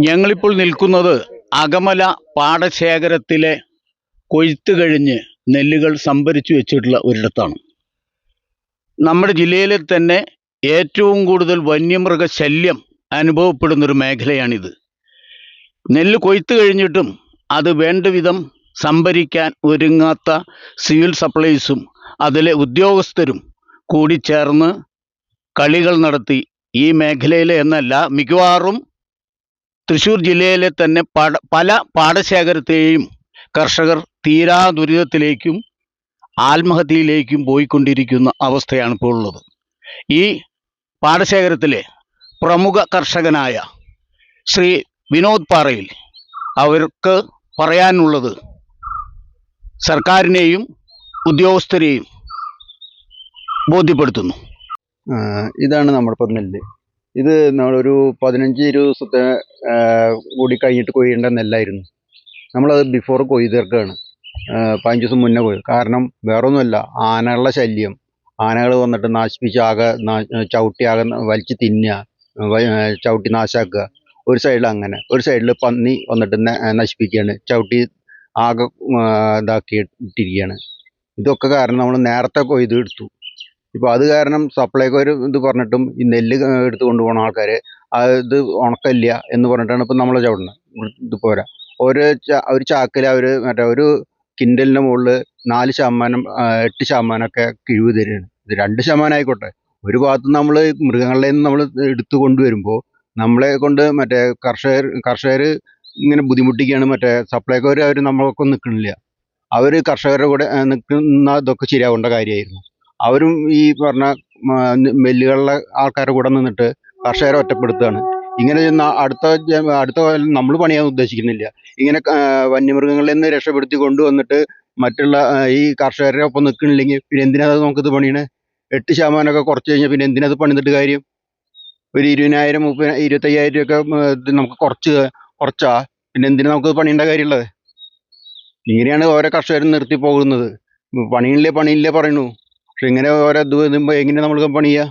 ഞങ്ങളിപ്പോൾ നിൽക്കുന്നത് അകമല പാടശേഖരത്തിലെ കൊയ്ത്ത് കഴിഞ്ഞ് നെല്ലുകൾ സംഭരിച്ചു വെച്ചിട്ടുള്ള ഒരിടത്താണ്. നമ്മുടെ ജില്ലയിലെ തന്നെ ഏറ്റവും കൂടുതൽ വന്യമൃഗ ശല്യം അനുഭവപ്പെടുന്നൊരു മേഖലയാണിത്. നെല്ല് കൊയ്ത്ത് കഴിഞ്ഞിട്ടും അത് വേണ്ട വിധം സംഭരിക്കാൻ ഒരുങ്ങാത്ത സിവിൽ സപ്ലൈസും അതിലെ ഉദ്യോഗസ്ഥരും കൂടി ചേർന്ന് കളികൾ നടത്തി ഈ മേഖലയിലെ എന്നല്ല, മിക്കവാറും തൃശ്ശൂർ ജില്ലയിലെ തന്നെ പല പാടശേഖരത്തെയും കർഷകർ തീരാ ദുരിതത്തിലേക്കും ആത്മഹത്യയിലേക്കും പോയിക്കൊണ്ടിരിക്കുന്ന അവസ്ഥയാണ് ഇപ്പോൾ ഉള്ളത്. ഈ പാടശേഖരത്തിലെ പ്രമുഖ കർഷകനായ ശ്രീ വിനോദ് പാറയിൽ അവർക്ക് പറയാനുള്ളത് സർക്കാരിനെയും ഉദ്യോഗസ്ഥരെയും ബോധ്യപ്പെടുത്തുന്നു. ഇതാണ് നമ്മളിപ്പോൾ നെല്ല്. ഇത് നമ്മളൊരു 15-20 ദിവസത്തെ കൂടി കഴിഞ്ഞിട്ട് കൊയ്യേണ്ട നെല്ലായിരുന്നു. നമ്മളത് ബിഫോർ കൊയ്തെടുക്കുകയാണ്. 15 ദിവസം മുന്നേ കൊയ്യും. കാരണം വേറൊന്നുമല്ല, ആനകളുടെ ശല്യം. ആനകൾ വന്നിട്ട് നശിപ്പിച്ച് ആകെ ചവിട്ടി ആകെ വലിച്ച് തിന്നുക, ചവിട്ടി നാശാക്കുക. ഒരു സൈഡിൽ അങ്ങനെ, ഒരു സൈഡിൽ പന്നി വന്നിട്ട് നശിപ്പിക്കുകയാണ്, ചവിട്ടി ആകെ ഇതാക്കി ഇട്ടിരിക്കുകയാണ്. ഇതൊക്കെ കാരണം നമ്മൾ നേരത്തെ കൊയ്ത് എടുത്തു. ഇപ്പോൾ അത് കാരണം സപ്ലൈക്കോ ഒരു ഇത് പറഞ്ഞിട്ടും ഈ നെല്ല് എടുത്ത് കൊണ്ടുപോകുന്ന ആൾക്കാർ അത് ഉണക്കമില്ല എന്ന് പറഞ്ഞിട്ടാണ് ഇപ്പം നമ്മൾ ചവിടുന്നത്. ഇത് പോരാ, ഒരു ചാക്കിൽ അവർ മറ്റേ ഒരു കിൻഡലിൻ്റെ മുകളിൽ 4% 8% കിഴിവ് തരികയാണ്. ഇത് 2% ആയിക്കോട്ടെ. ഒരു ഭാഗത്ത് നമ്മൾ മൃഗങ്ങളുടെ നിന്ന് നമ്മൾ എടുത്തു കൊണ്ടുവരുമ്പോൾ നമ്മളെ കൊണ്ട് മറ്റേ കർഷകർ ഇങ്ങനെ ബുദ്ധിമുട്ടിക്കുകയാണ്. മറ്റേ സപ്ലൈക്കോർ അവർ നമ്മളൊക്കെ നിൽക്കണില്ല. അവർ കർഷകരുടെ കൂടെ നിൽക്കുന്ന ഇതൊക്കെ ശരിയാവേണ്ട കാര്യമായിരുന്നു. അവരും ഈ പറഞ്ഞ മില്ലുകളിലെ ആൾക്കാരുടെ കൂടെ നിന്നിട്ട് കർഷകരെ ഒറ്റപ്പെടുത്തുകയാണ്. ഇങ്ങനെ അടുത്ത നമ്മൾ പണിയാൻ ഉദ്ദേശിക്കുന്നില്ല. ഇങ്ങനെ വന്യമൃഗങ്ങളിൽ നിന്ന് രക്ഷപ്പെടുത്തി കൊണ്ടുവന്നിട്ട് മറ്റുള്ള ഈ കർഷകരുടെ ഒപ്പം നിൽക്കണില്ലെങ്കിൽ പിന്നെ എന്തിനാ നമുക്കിത് പണിയണേ? 8% കുറച്ച് കഴിഞ്ഞാൽ പിന്നെ എന്തിനത് പണിതിട്ട് കാര്യം? ഒരു 20,000 25,000 ഒക്കെ നമുക്ക് കുറച്ചാ പിന്നെ എന്തിനാ നമുക്ക് പണിയേണ്ട കാര്യമുള്ളത്? ഇങ്ങനെയാണ് ഓരോ കർഷകരും നിർത്തി പോകുന്നത്. പണിയില്ലേ പറയുന്നു. പക്ഷെ ഇങ്ങനെ ഓരോ ഇത് എങ്ങനെ നമ്മൾ പണിയുക?